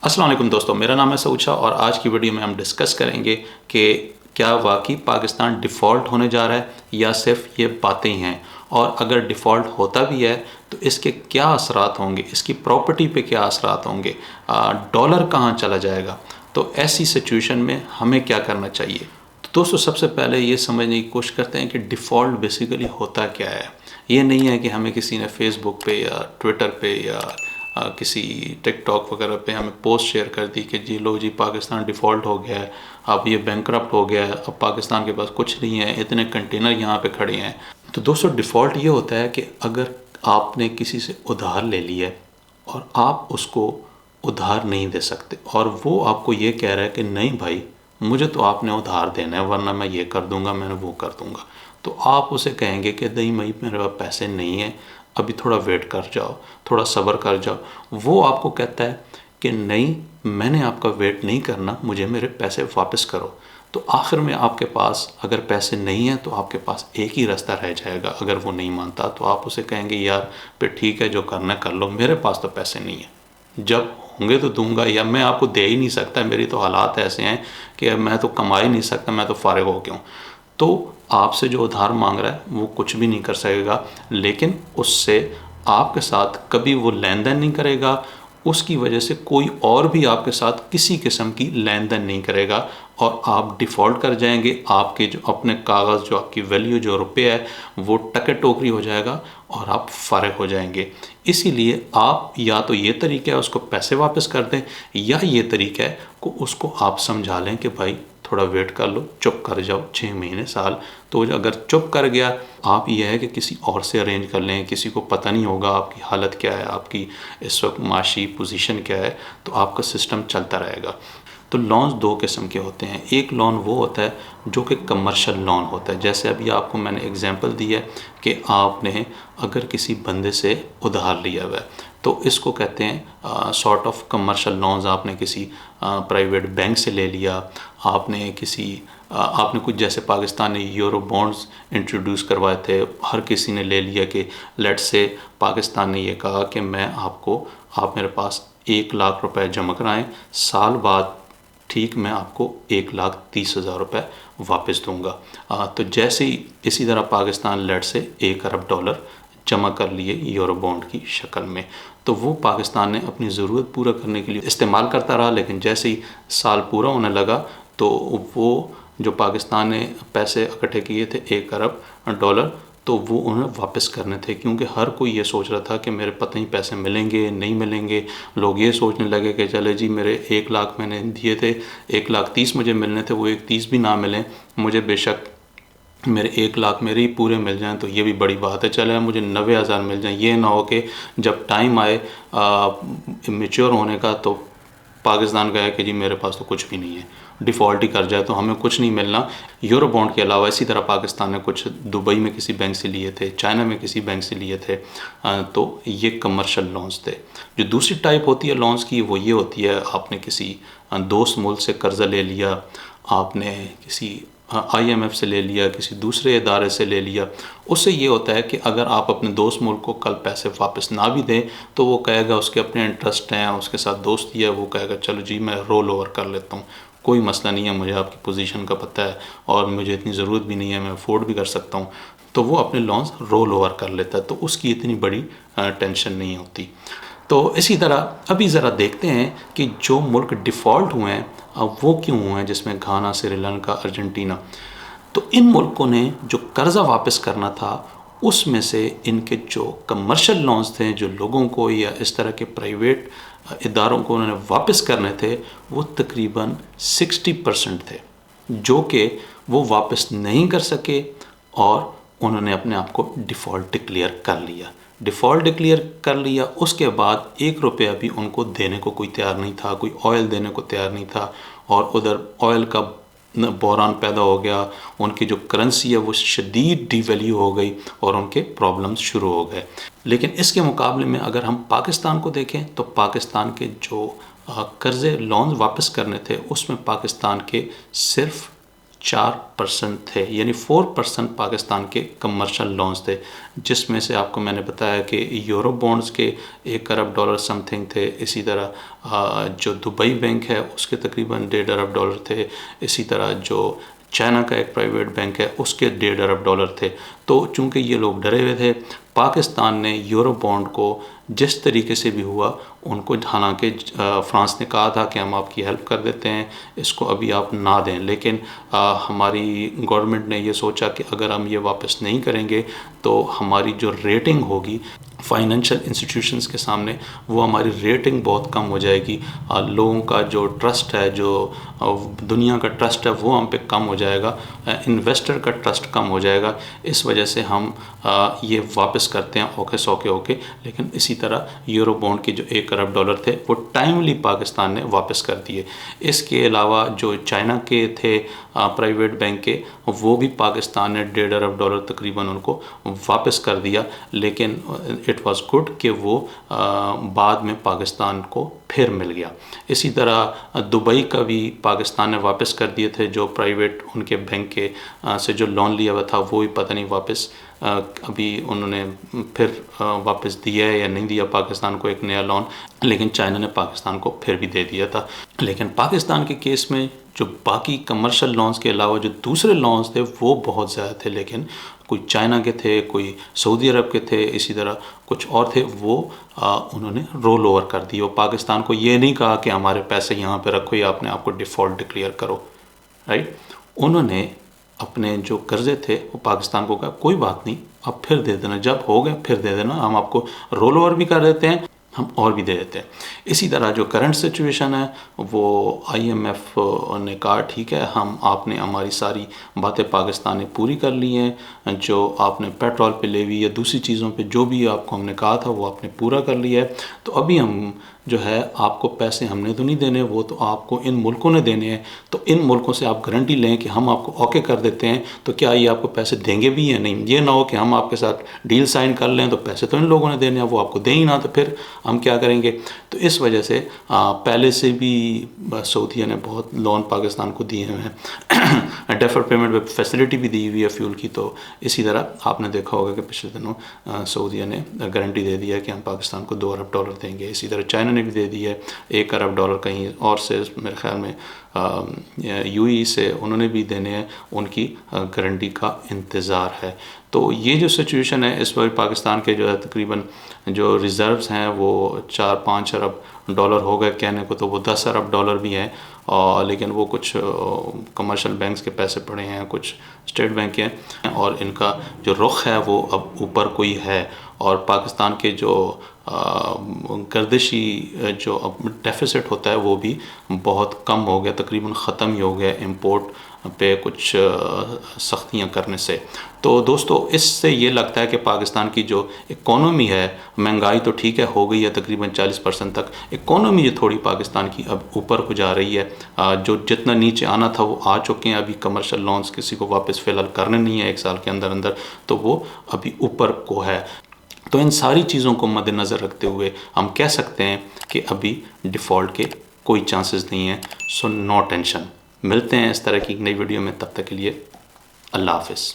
अस्सलाम वालेकुम दोस्तों, मेरा नाम है सऊद शाह और आज की वीडियो में हम डिस्कस करेंगे कि क्या वाकई पाकिस्तान डिफ़ॉल्ट होने जा रहा है या सिर्फ ये बातें ही हैं, और अगर डिफ़ॉल्ट होता भी है तो इसके क्या असरात होंगे, इसकी प्रॉपर्टी पे क्या असरात होंगे, डॉलर कहाँ चला जाएगा। तो ऐसी सिचुएशन में हमें क्या करना चाहिए। तो दोस्तों, सबसे पहले ये समझने की कोशिश करते हैं कि डिफ़ॉल्ट बेसिकली होता क्या है। ये नहीं है कि हमें किसी ने फेसबुक पे या ट्विटर पे या किसी टिकटॉक वगैरह पे हमें पोस्ट शेयर कर दी कि जी लो जी पाकिस्तान डिफ़ॉल्ट हो गया है, अब ये बैंकरप्ट हो गया है, अब पाकिस्तान के पास कुछ नहीं है, इतने कंटेनर यहाँ पे खड़े हैं। तो दोस्तों, डिफ़ॉल्ट ये होता है कि अगर आपने किसी से उधार ले लिया है और आप उसको उधार नहीं दे सकते और वो आपको ये कह रहा है कि नहीं भाई, मुझे तो आपने उधार देना है वरना मैं ये कर दूंगा, मैंने वो कर दूंगा। तो आप उसे कहेंगे कि नहीं भाई, मेरे पास पैसे नहीं हैं, अभी थोड़ा वेट कर जाओ, थोड़ा सब्र कर जाओ। वो आपको कहता है कि नहीं, मैंने आपका वेट नहीं करना, मुझे मेरे पैसे वापस करो। तो आखिर में आपके पास अगर पैसे नहीं हैं तो आपके पास एक ही रास्ता रह जाएगा। अगर वो नहीं मानता तो आप उसे कहेंगे यार फिर ठीक है, जो करना कर लो, मेरे पास तो पैसे नहीं हैं, जब होंगे तो दूंगा, या मैं आपको दे ही नहीं सकता, मेरी तो हालात ऐसे हैं कि मैं तो कमा ही नहीं सकता, मैं तो फारिग हो गया हूँ। तो आपसे जो उधार मांग रहा है वो कुछ भी नहीं कर सकेगा, लेकिन उससे आपके साथ कभी वो लेन देन नहीं करेगा, उसकी वजह से कोई और भी आपके साथ किसी किस्म की लेन देन नहीं करेगा और आप डिफ़ॉल्ट कर जाएंगे। आपके जो अपने कागज़, जो आपकी वैल्यू, जो रुपये है, वो टके टोकरी हो जाएगा और आप फारिग हो जाएंगे। इसीलिए आप या तो ये तरीका है उसको पैसे वापस कर दें, या ये तरीका है को उसको आप समझा लें कि भाई थोड़ा वेट कर लो, चुप कर जाओ 6 महीने साल। तो अगर चुप कर गया, आप यह है कि किसी और से अरेंज कर लें, किसी को पता नहीं होगा आपकी हालत क्या है, आपकी इस वक्त माशी पोजीशन क्या है, तो आपका सिस्टम चलता रहेगा। तो लोन्स दो किस्म के होते हैं। एक लोन वो होता है जो कि कमर्शियल लोन होता है, जैसे अभी आपको मैंने एग्जांपल दिया है कि आपने अगर किसी बंदे से उधार लिया हुआ है तो इसको कहते हैं सॉर्ट ऑफ कमर्शियल लोन्स। आपने किसी प्राइवेट बैंक से ले लिया, आपने कुछ, जैसे पाकिस्तान ने यूरो बॉन्ड्स इंट्रोड्यूस करवाए थे, हर किसी ने ले लिया कि लेट से पाकिस्तान ने ये कहा कि आप मेरे पास 1 लाख रुपए जमा कराएं, साल बाद ठीक मैं आपको 1,30,000 रुपये वापस दूंगा। तो जैसे ही इसी तरह पाकिस्तान लेट से $1 अरब जमा कर लिए यूरो बॉन्ड की शक्ल में, तो वो पाकिस्तान ने अपनी ज़रूरत पूरा करने के लिए इस्तेमाल करता रहा। लेकिन जैसे ही साल पूरा होने लगा तो वो जो पाकिस्तान ने पैसे इकट्ठे किए थे $1 अरब, तो वो उन्हें वापस करने थे, क्योंकि हर कोई ये सोच रहा था कि मेरे पता नहीं पैसे मिलेंगे नहीं मिलेंगे। लोग ये सोचने लगे कि चले जी, मेरे 1 लाख मैंने दिए थे, 1,30,000 मुझे मिलने थे, वो 1,30,000 भी ना मिलें, मुझे बेशक मेरे 1 लाख मेरे ही पूरे मिल जाएं तो ये भी बड़ी बात है, चले मुझे 90,000 मिल जाएं। ये ना हो कि जब टाइम आए मेच्योर होने का तो पाकिस्तान का है कि जी मेरे पास तो कुछ भी नहीं है, डिफ़ॉल्ट ही कर जाए तो हमें कुछ नहीं मिलना। यूरो बॉन्ड के अलावा इसी तरह पाकिस्तान ने कुछ दुबई में किसी बैंक से लिए थे, चाइना में किसी बैंक से लिए थे। तो ये कमर्शियल लोन्स थे। जो दूसरी टाइप होती है लोन्स की, वो ये होती है, आपने किसी दोस्त मुल्क से कर्ज़ा ले लिया, आपने किसी IMF से ले लिया, किसी दूसरे इदारे से ले लिया। उससे ये होता है कि अगर आप अपने दोस्त मुल्क को कल पैसे वापस ना भी दें तो वो कहेगा, उसके अपने इंटरेस्ट हैं, उसके साथ दोस्ती है, वो कहेगा चलो जी मैं रोल ओवर कर लेता हूँ, कोई मसला नहीं है, मुझे आपकी पोजीशन का पता है और मुझे इतनी ज़रूरत भी नहीं है, मैं अफोर्ड भी कर सकता हूँ। तो वो अपने लोन्स रोल ओवर कर लेता है, तो उसकी इतनी बड़ी टेंशन नहीं होती। तो इसी तरह अभी ज़रा देखते हैं कि जो मुल्क डिफ़ॉल्ट हुए हैं अब वो क्यों हुए हैं, जिसमें घाना, श्रीलंका, अर्जेंटीना। तो इन मुल्कों ने जो कर्ज़ा वापस करना था उसमें से इनके जो कमर्शियल लोन्स थे, जो लोगों को या इस तरह के प्राइवेट इदारों को उन्होंने वापस करने थे, वो तकरीबन 60% थे जो कि वो वापस नहीं कर सके और उन्होंने अपने आप को डिफ़ॉल्ट डिक्लेयर कर लिया। डिफ़ॉल्ट डिक्लेयर कर लिया, उसके बाद 1 रुपया भी उनको देने को कोई तैयार नहीं था, कोई ऑयल देने को तैयार नहीं था, और उधर ऑयल का बहरान पैदा हो गया, उनकी जो करेंसी है वो शदीद डिवैल्यू हो गई और उनके प्रॉब्लम्स शुरू हो गए। लेकिन इसके मुकाबले में अगर हम पाकिस्तान को देखें तो पाकिस्तान के जो कर्ज़े लोन वापस करने थे उसमें पाकिस्तान के सिर्फ 4% تھے، یعنی 4% پاکستان کے کمرشل لونز تھے، جس میں سے آپ کو میں نے بتایا کہ یورو بونڈز کے $1 ارب سم تھنگ تھے، اسی طرح جو دبئی بینک ہے اس کے تقریباً $1.5 ارب تھے، اسی طرح جو چائنا کا ایک پرائیویٹ بینک ہے اس کے $1.5 ارب تھے۔ تو چونکہ یہ لوگ ڈرے ہوئے تھے، پاکستان نے یورو بونڈ کو جس طریقے سے بھی ہوا ان کو، حالانکہ فرانس نے کہا تھا کہ ہم آپ کی ہیلپ کر دیتے ہیں، اس کو ابھی آپ نہ دیں، لیکن ہماری گورنمنٹ نے یہ سوچا کہ اگر ہم یہ واپس نہیں کریں گے تو ہماری جو ریٹنگ ہوگی فائنینشیل انسٹیٹیوشنز کے سامنے، وہ ہماری ریٹنگ بہت کم ہو جائے گی، لوگوں کا جو ٹرسٹ ہے، جو دنیا کا ٹرسٹ ہے وہ ہم پہ کم ہو جائے گا، انویسٹر کا ٹرسٹ کم ہو جائے گا، اس وجہ سے ہم یہ واپس کرتے ہیں اوکے سوکے اوکے۔ لیکن اسی طرح یورو بونڈ کے جو $1 ارب تھے وہ ٹائملی پاکستان نے واپس کر دیے۔ اس کے علاوہ جو چائنا کے تھے پرائیویٹ بینک کے، وہ بھی پاکستان نے $1.5 ارب تقریباً ان کو واپس کر دیا، لیکن اٹ واز گڈ کہ وہ بعد میں پاکستان کو پھر مل گیا۔ اسی طرح دبئی کا بھی پاکستان نے واپس کر دیے تھے، جو پرائیویٹ ان کے بینک کے سے جو لون لیا ہوا تھا وہ بھی پتہ نہیں واپس ابھی انہوں نے پھر واپس دیا ہے یا نہیں دیا پاکستان کو ایک نیا لون، لیکن چائنا نے پاکستان کو پھر بھی دے دیا تھا۔ لیکن پاکستان کے کیس میں جو باقی کمرشل لونز کے علاوہ جو دوسرے لونز تھے وہ بہت زیادہ تھے، لیکن کوئی چائنا کے تھے، کوئی سعودی عرب کے تھے، اسی طرح کچھ اور تھے، وہ انہوں نے رول اوور کر دی۔ وہ پاکستان کو یہ نہیں کہا کہ ہمارے پیسے یہاں پہ رکھو یا اپنے آپ کو ڈیفالٹ ڈکلیئر کرو، رائٹ۔ انہوں نے اپنے جو قرضے تھے وہ پاکستان کو کہا کوئی بات نہیں، اب پھر دے دینا، جب ہو گئے پھر دے دینا، ہم آپ کو رول اوور بھی کر دیتے ہیں، ہم اور بھی دے دیتے ہیں۔ اسی طرح جو کرنٹ سچویشن ہے وہ IMF نے کہا ٹھیک ہے، آپ نے ہماری ساری باتیں پاکستان نے پوری کر لی ہیں، جو آپ نے پیٹرول پہ لیوی یا دوسری چیزوں پہ جو بھی آپ کو ہم نے کہا تھا وہ آپ نے پورا کر لیا ہے، تو ابھی ہم جو ہے آپ کو پیسے ہم نے تو نہیں دینے، وہ تو آپ کو ان ملکوں نے دینے ہیں، تو ان ملکوں سے آپ گارنٹی لیں کہ ہم آپ کو اوکے کر دیتے ہیں، تو کیا یہ آپ کو پیسے دیں گے بھی یا نہیں؟ یہ نہ ہو کہ ہم آپ کے ساتھ ڈیل سائن کر لیں تو پیسے تو ان لوگوں نے دینے ہیں، وہ آپ کو دیں ہی نہ، تو پھر ہم کیا کریں گے؟ تو اس وجہ سے پہلے سے بھی سعودیہ نے بہت لون پاکستان کو دیے ہوئے ہیں، ڈیفر پیمنٹ فیسلٹی بھی دی ہوئی ہے فیول کی۔ تو اسی طرح آپ نے دیکھا ہوگا کہ پچھلے دنوں سعودیہ نے گارنٹی دے دی ہے کہ ہم پاکستان کو $2 ارب دیں گے، اسی طرح چائنا نے بھی دے دی ہے $1 ارب، کہیں اور سے میرے خیال میں UAE سے انہوں نے بھی دینے ہیں، ان کی گارنٹی کا انتظار ہے۔ تو یہ جو سچویشن ہے اس وقت پاکستان کے جو ہے تقریباً جو ریزروز ہیں وہ $4-5 ارب ہو گئے، کہنے کو تو وہ $10 ارب بھی ہیں، لیکن وہ کچھ کمرشل بینکس کے پیسے پڑے ہیں، کچھ اسٹیٹ بینک کے ہیں، اور ان کا جو رخ ہے وہ اب اوپر کوئی ہے، اور پاکستان کے جو گردشی جو اب ڈیفیسٹ ہوتا ہے وہ بھی بہت کم ہو گیا، تقریباً ختم ہی ہو گیا امپورٹ پہ کچھ سختیاں کرنے سے۔ تو دوستو اس سے یہ لگتا ہے کہ پاکستان کی جو اکانومی ہے، مہنگائی تو ٹھیک ہے ہو گئی ہے تقریباً 40% تک، اکانومی جو تھوڑی پاکستان کی اب اوپر کو جا رہی ہے، جو جتنا نیچے آنا تھا وہ آ چکے ہیں، ابھی کمرشل لونز کسی کو واپس فی الحال کرنے نہیں ہے 1 سال کے اندر اندر، تو وہ ابھی اوپر کو ہے۔ تو ان ساری چیزوں کو مد نظر رکھتے ہوئے ہم کہہ سکتے ہیں کہ ابھی ڈیفالٹ کے کوئی چانسز نہیں ہیں، سو نو ٹینشن۔ ملتے ہیں اس طرح کی ایک نئی ویڈیو میں، تب تک کے لیے اللہ حافظ۔